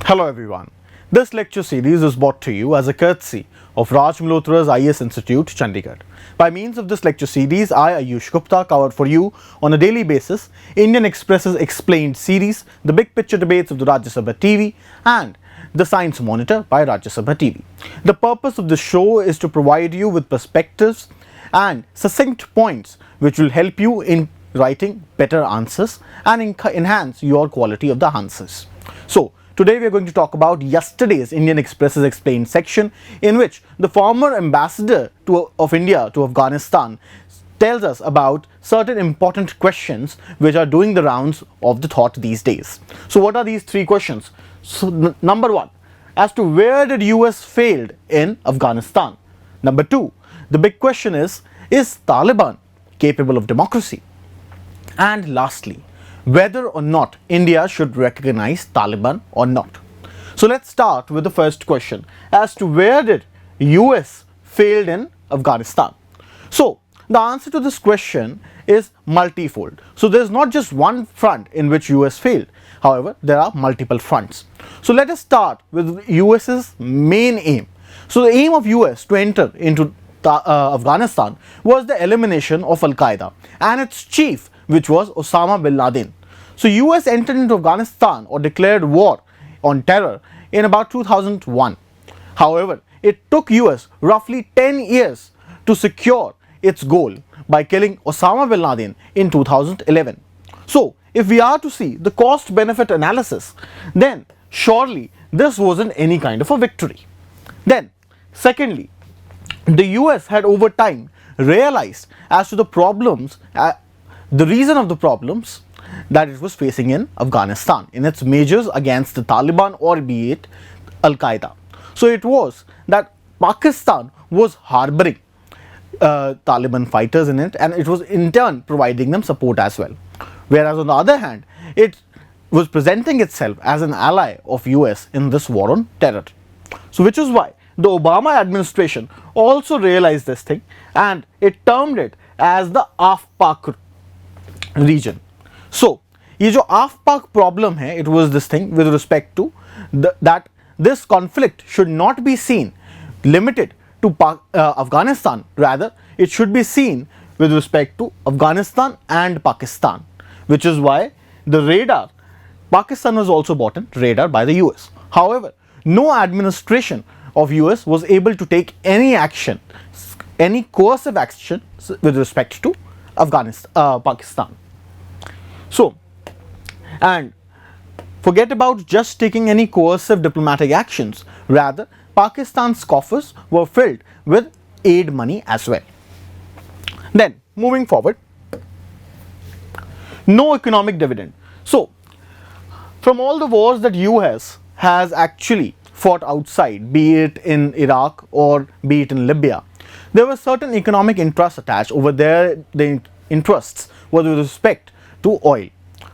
Hello everyone. This lecture series is brought to you as a courtesy of Raj Malhotra IAS Institute, Chandigarh. By means of this lecture series, I, Ayush Gupta, cover for you on a daily basis Indian Express's Explained series, the big picture debates of the Rajya Sabha TV and the Science Monitor by Rajya Sabha TV. The purpose of this show is to provide you with perspectives and succinct points which will help you in writing better answers and enhance your quality of the answers. So, today we are going to talk about yesterday's Indian Express's Explained section, in which the former ambassador of India to Afghanistan tells us about certain important questions which are doing the rounds of the thought these days. So what are these three questions? So number one, as to where did US failed in Afghanistan? Number two, the big question is Taliban capable of democracy? And lastly, whether or not India should recognize Taliban or not. So let's start with the first question as to where did US failed in Afghanistan. So the answer to this question is multifold. So there's not just one front in which US failed. However, there are multiple fronts. So let us start with US's main aim. So the aim of US to enter into Afghanistan was the elimination of Al-Qaeda and its chief, which was Osama bin Laden. So US entered into Afghanistan or declared war on terror in about 2001. However, it took US roughly 10 years to secure its goal by killing Osama bin Laden in 2011. So if we are to see the cost benefit analysis, then surely this wasn't any kind of a victory. Then secondly, the US had over time realized as to the problems, the reason of the problems that it was facing in Afghanistan in its measures against the Taliban or be it Al-Qaeda. So it was that Pakistan was harboring Taliban fighters in it, and it was in turn providing them support as well. Whereas on the other hand, it was presenting itself as an ally of US in this war on terror. So which is why the Obama administration also realized this thing and it termed it as the Af-Pak region. So ये जो Af-Pak problem है, it was this thing with respect to that this conflict should not be seen limited to Afghanistan, rather it should be seen with respect to Afghanistan and Pakistan, which is why the radar, Pakistan was also bought in radar by the US. However, no administration of US was able to take any action, any coercive action with respect to Pakistan. So, and forget about just taking any coercive diplomatic actions, rather Pakistan's coffers were filled with aid money as well. Then moving forward, no economic dividend. So from all the wars that US has actually fought outside, be it in Iraq or be it in Libya, there were certain economic interests attached over there. The interests were with respect to oil.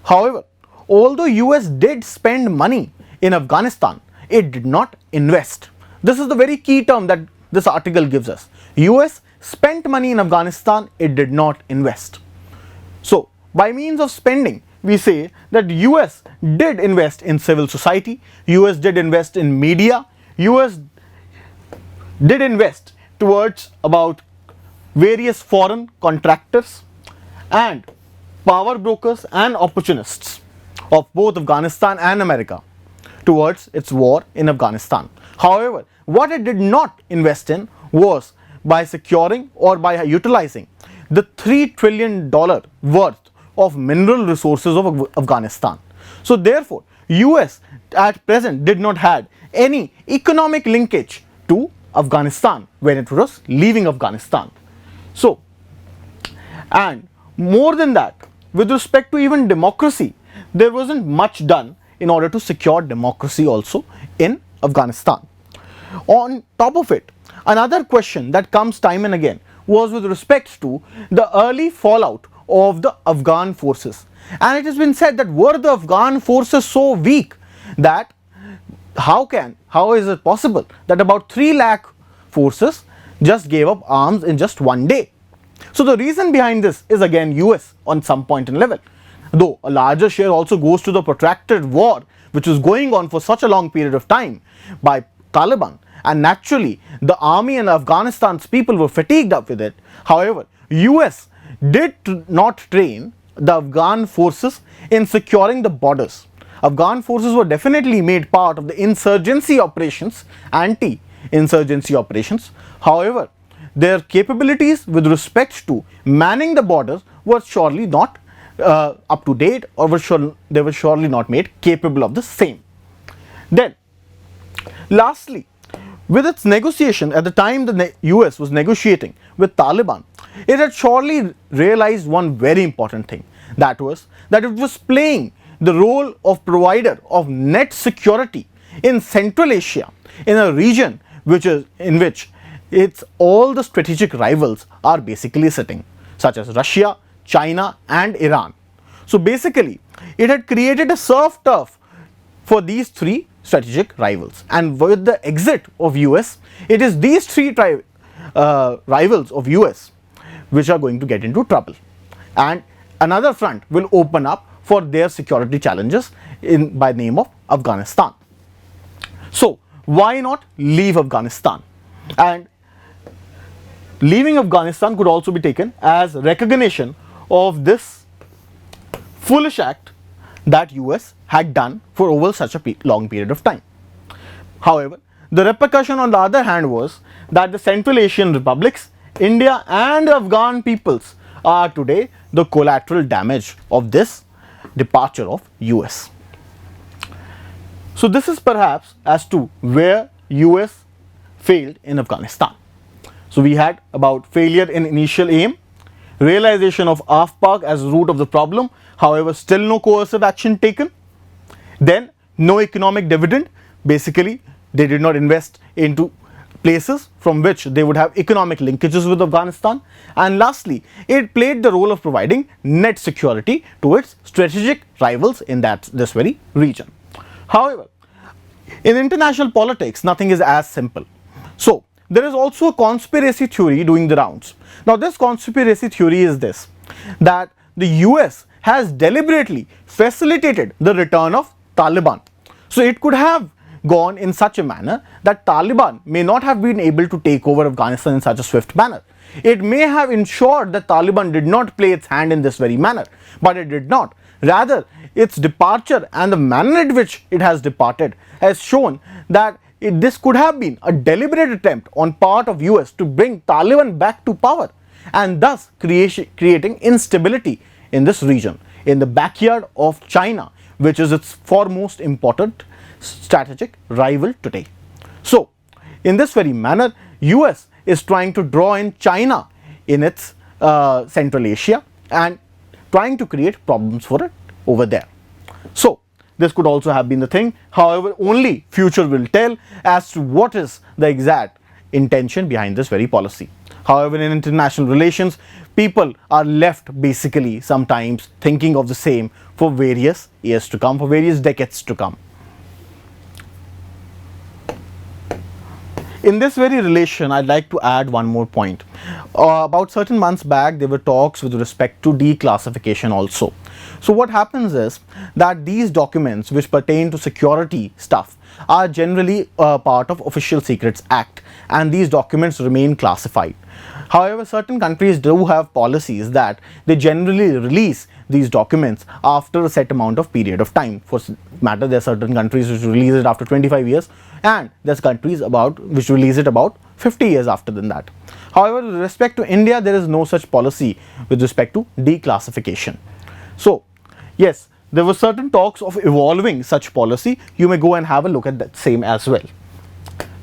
However, although US did spend money in Afghanistan, it did not invest. This is the very key term that this article gives us. US spent money in Afghanistan, it did not invest. So by means of spending, we say that US did invest in civil society, US did invest in media, US did invest towards about various foreign contractors and power brokers and opportunists of both Afghanistan and America towards its war in Afghanistan. However, what it did not invest in was by securing or by utilizing the $3 trillion worth of mineral resources of Afghanistan. So therefore, US at present did not have any economic linkage to Afghanistan when it was leaving Afghanistan. So, and more than that, with respect to even democracy, there wasn't much done in order to secure democracy also in Afghanistan. On top of it, another question that comes time and again was with respect to the early fallout of the Afghan forces. And it has been said that were the Afghan forces so weak that how is it possible that about 3 lakh forces just gave up arms in just one day? So the reason behind this is again US on some point in level. though a larger share also goes to the protracted war which was going on for such a long period of time by Taliban, and naturally the army and Afghanistan's people were fatigued up with it. However, US did not train the Afghan forces in securing the borders. Afghan forces were definitely made part of the insurgency operations, anti-insurgency operations. However, their capabilities with respect to manning the borders were surely not up to date, or they were surely not made capable of the same. Then, lastly, with its negotiation at the time the US was negotiating with Taliban, it had surely realized one very important thing, that was that it was playing the role of provider of net security in Central Asia, in a region in which it's all the strategic rivals are basically sitting, such as Russia, China and Iran. So basically it had created a surf turf for these three strategic rivals, and with the exit of US, it is these three rivals of US which are going to get into trouble, and another front will open up for their security challenges by name of Afghanistan. So why not leave Afghanistan? And leaving Afghanistan could also be taken as recognition of this foolish act that US had done for over such a long period of time. However, the repercussion on the other hand was that the Central Asian republics, India and Afghan peoples are today the collateral damage of this departure of US. So this is perhaps as to where US failed in Afghanistan. So we had about failure in initial aim, realization of AFPAC as root of the problem, however still no coercive action taken, then no economic dividend, basically they did not invest into places from which they would have economic linkages with Afghanistan, and lastly it played the role of providing net security to its strategic rivals in this very region. However, in international politics nothing is as simple. So there is also a conspiracy theory doing the rounds. Now this conspiracy theory is this, that the US has deliberately facilitated the return of Taliban. So it could have gone in such a manner that Taliban may not have been able to take over Afghanistan in such a swift manner. It may have ensured that Taliban did not play its hand in this very manner, but it did not. Rather, its departure and the manner in which it has departed has shown that this could have been a deliberate attempt on part of US to bring Taliban back to power, and thus creating instability in this region, in the backyard of China, which is its foremost important strategic rival today. So in this very manner, US is trying to draw in China in its Central Asia and trying to create problems for it over there. So this could also have been the thing. However, only future will tell as to what is the exact intention behind this very policy. However, in international relations, people are left basically sometimes thinking of the same for various years to come, for various decades to come. In this very relation, I'd like to add one more point. About certain months back, there were talks with respect to declassification also. So what happens is that these documents which pertain to security stuff are generally part of Official Secrets Act, and these documents remain classified. However, certain countries do have policies that they generally release these documents after a set amount of period of time. For matter, there are certain countries which release it after 25 years, and there's countries which release it about 50 years after than that. However, with respect to India, there is no such policy with respect to declassification. So yes, there were certain talks of evolving such policy. You may go and have a look at that same as well.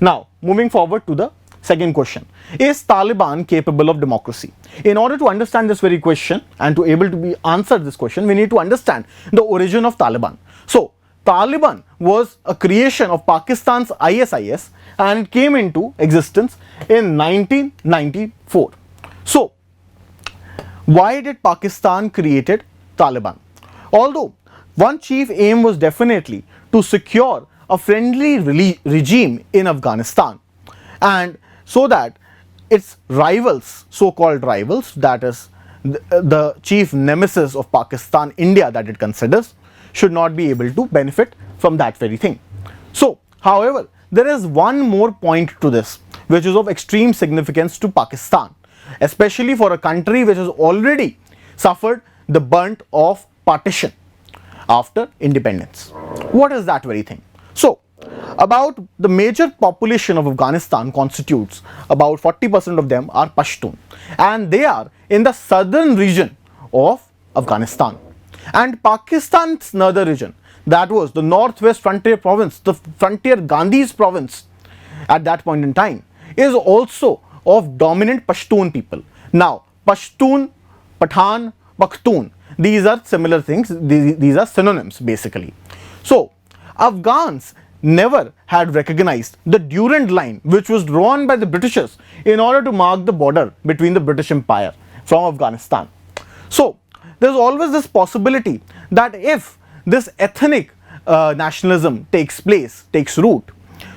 Now moving forward to the second question, is Taliban capable of democracy? In order to understand this very question and to able to be answered this question, we need to understand the origin of Taliban. So Taliban was a creation of Pakistan's ISIS and it came into existence in 1994. So why did Pakistan created Taliban? Although one chief aim was definitely to secure a friendly regime in Afghanistan, and so that its rivals, so-called rivals, that is the chief nemesis of Pakistan, India, that it considers, should not be able to benefit from that very thing. So, however, there is one more point to this which is of extreme significance to Pakistan, especially for a country which has already suffered the brunt of partition after independence. What is that very thing? So, about the major population of Afghanistan constitutes about 40% of them are Pashtun, and they are in the southern region of Afghanistan. And Pakistan's northern region, that was the northwest frontier province, the frontier Gandhi's province at that point in time, is also of dominant Pashtun people. Now, Pashtun, Pathan, Pakhtun, these are similar things, these are synonyms basically. So, Afghans never had recognized the Durand line which was drawn by the Britishers in order to mark the border between the British Empire from Afghanistan. So, there is always this possibility that if this ethnic nationalism takes root,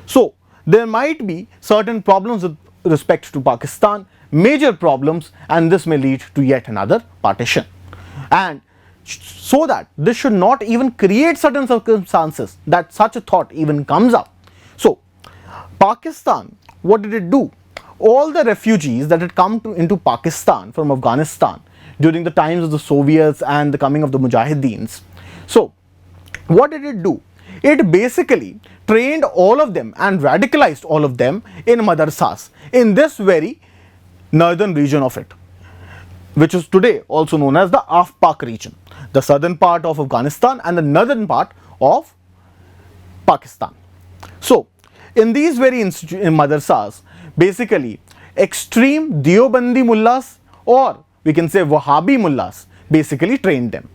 so there might be certain problems with respect to Pakistan, major problems, and this may lead to yet another partition. And so that this should not even create certain circumstances that such a thought even comes up. So, Pakistan, what did it do? All the refugees that had come into Pakistan from Afghanistan during the times of the Soviets and the coming of the Mujahideens. So, what did it do? It basically trained all of them and radicalized all of them in madrasas in this very northern region of it, which is today also known as the Afpak region, the southern part of Afghanistan and the northern part of Pakistan. So, in these very madrasas, basically extreme Deobandi mullahs, or we can say Wahhabi mullahs, basically trained them.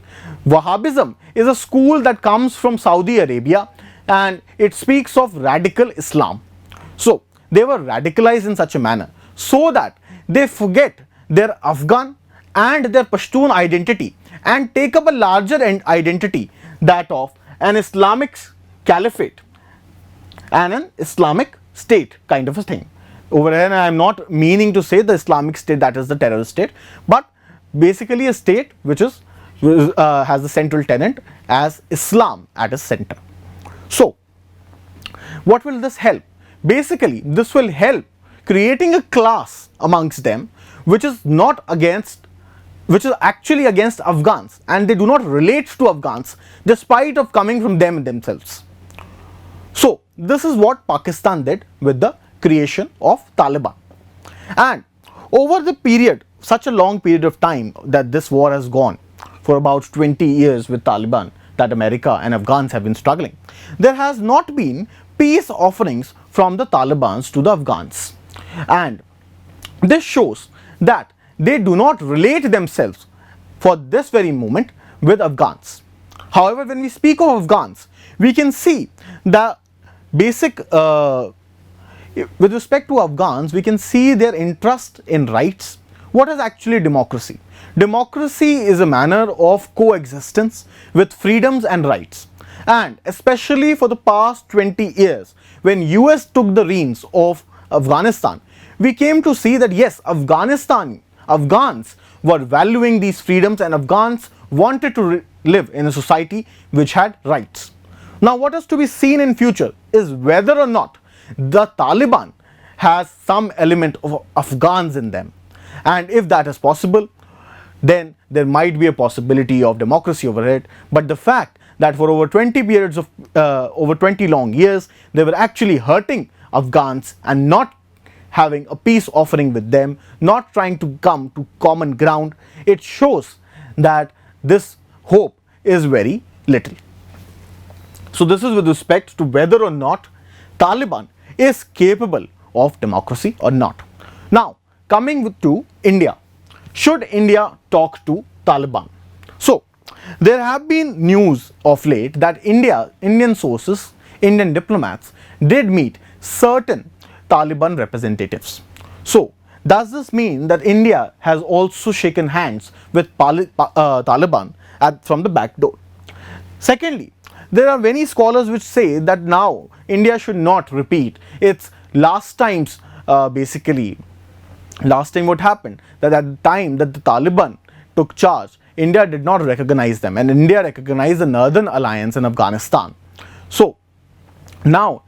Wahhabism is a school that comes from Saudi Arabia and it speaks of radical Islam. So, they were radicalized in such a manner so that they forget their Afghan and their Pashtun identity and take up a larger identity, that of an Islamic caliphate and an Islamic state kind of a thing. Over here I am not meaning to say the Islamic state, that is the terrorist state, but basically a state which is has the central tenet as Islam at its center. So, what will this help? Basically, this will help creating a class amongst them which is actually against Afghans, and they do not relate to Afghans despite of coming from them themselves. So, this is what Pakistan did with the creation of Taliban. And over the period, such a long period of time that this war has gone, for about 20 years with Taliban, that America and Afghans have been struggling, there has not been peace offerings from the Talibans to the Afghans. And this shows that they do not relate themselves for this very moment with Afghans. However, when we speak of Afghans, we can see the basic, with respect to Afghans, we can see their interest in rights. What is actually democracy? Democracy is a manner of coexistence with freedoms and rights. And especially for the past 20 years, when US took the reins of Afghanistan, we came to see that yes, Afghans were valuing these freedoms and Afghans wanted to live in a society which had rights. Now, what is to be seen in future is whether or not the Taliban has some element of Afghans in them. And if that is possible, then there might be a possibility of democracy over it. But the fact that for over 20 periods of over 20 long years, they were actually hurting Afghans and not having a peace offering with them, not trying to come to common ground, it shows that this hope is very little. So this is with respect to whether or not Taliban is capable of democracy or not. Now, coming to India, should India talk to Taliban? So, there have been news of late that Indian sources, Indian diplomats did meet certain Taliban representatives. So, does this mean that India has also shaken hands with Taliban from the back door? Secondly, there are many scholars which say that now India should not repeat its last time what happened, that at the time that the Taliban took charge, India did not recognize them, and India recognized the Northern Alliance in Afghanistan. So now,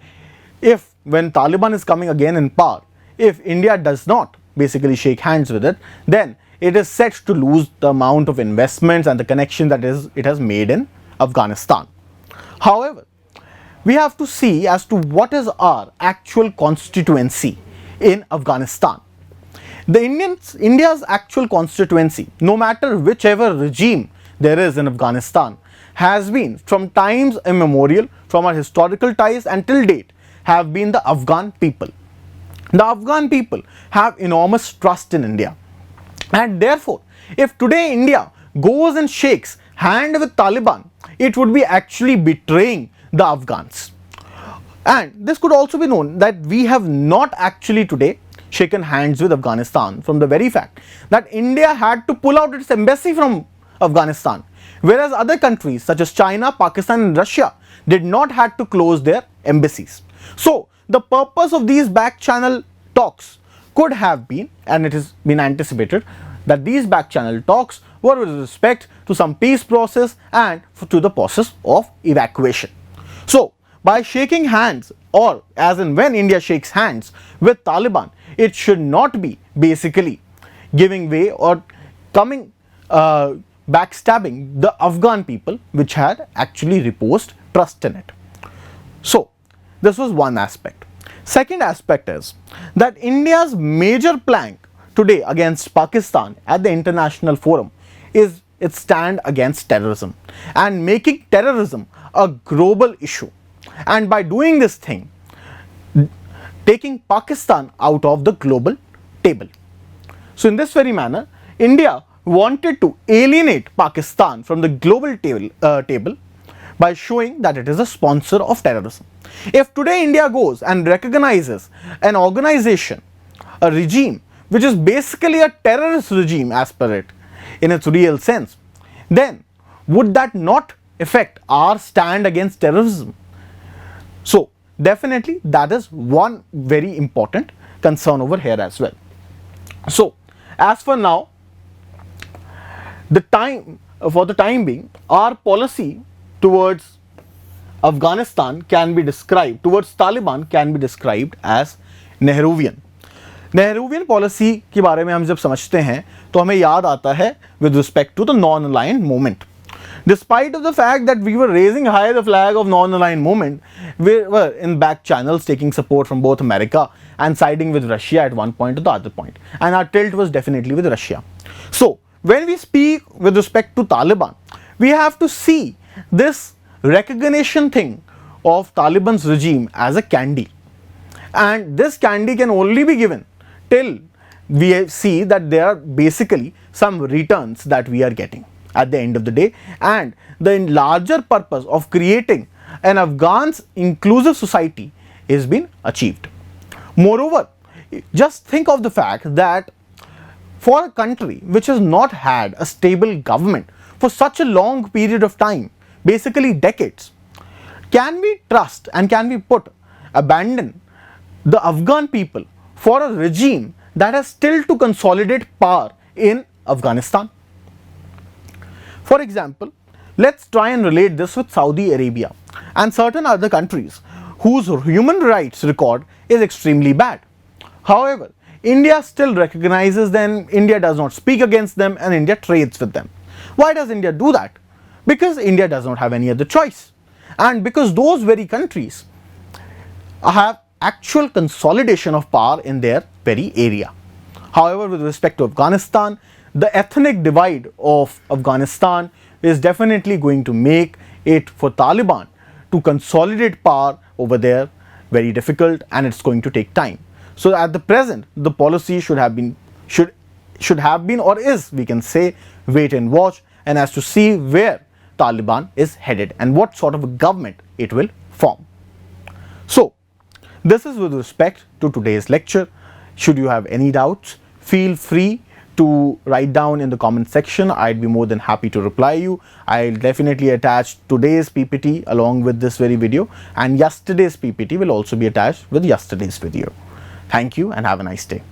if when Taliban is coming again in power, if India does not basically shake hands with it, then it is set to lose the amount of investments and the connection that it has made in Afghanistan. However, we have to see as to what is our actual constituency in Afghanistan. India's actual constituency, no matter whichever regime there is in Afghanistan, has been from times immemorial, from our historical ties until date, have been the Afghan people. The Afghan people have enormous trust in India, and therefore, if today India goes and shakes hand with Taliban, it would be actually betraying the Afghans. And this could also be known that we have not actually today shaken hands with Afghanistan from the very fact that India had to pull out its embassy from Afghanistan, whereas other countries such as China, Pakistan and Russia did not had to close their embassies. So the purpose of these back channel talks could have been, and it has been anticipated, that these back channel talks were with respect to some peace process and to the process of evacuation. So by shaking hands, or as in when India shakes hands with Taliban, it should not be basically giving way or coming backstabbing the Afghan people, which had actually reposed trust in it. So this was one aspect. Second aspect is that India's major plank today against Pakistan at the international forum is its stand against terrorism and making terrorism a global issue, and by doing this thing, taking Pakistan out of the global table. So in this very manner, India wanted to alienate Pakistan from the global table by showing that it is a sponsor of terrorism. If today India goes and recognizes an organization, a regime which is basically a terrorist regime as per it in its real sense, then would that not affect our stand against terrorism? So definitely that is one very important concern over here as well. So as for now, for the time being, our policy towards Afghanistan can be described, towards Taliban can be described as Nehruvian. Nehruvian policy के बारे में हम जब समझते हैं तो हमें याद आता है with respect to the non-aligned movement. Despite of the fact that we were raising high the flag of non-aligned movement, we were in back channels taking support from both America and siding with Russia at one point or the other point, and our tilt was definitely with Russia. So when we speak with respect to Taliban, we have to see this recognition thing of Taliban's regime as a candy, and this candy can only be given till we see that there are basically some returns that we are getting at the end of the day, and the larger purpose of creating an Afghan's inclusive society is being achieved. Moreover, just think of the fact that for a country which has not had a stable government for such a long period of time, basically decades, can we trust and can we abandon the Afghan people for a regime that has still to consolidate power in Afghanistan? For example, let's try and relate this with Saudi Arabia and certain other countries whose human rights record is extremely bad. However, India still recognizes them, India does not speak against them, and India trades with them. Why does India do that? Because India does not have any other choice, and because those very countries have actual consolidation of power in their very area. However, with respect to Afghanistan, the ethnic divide of Afghanistan is definitely going to make it for Taliban to consolidate power over there very difficult, and it's going to take time. So at the present, the policy should have been or is, we can say, wait and watch, and as to see where Taliban is headed and what sort of a government it will form. So this is with respect to today's lecture. Should you have any doubts, feel free to write down in the comment section. I'd be more than happy to reply you. I'll definitely attach today's PPT along with this very video, and yesterday's PPT will also be attached with yesterday's video. Thank you and have a nice day.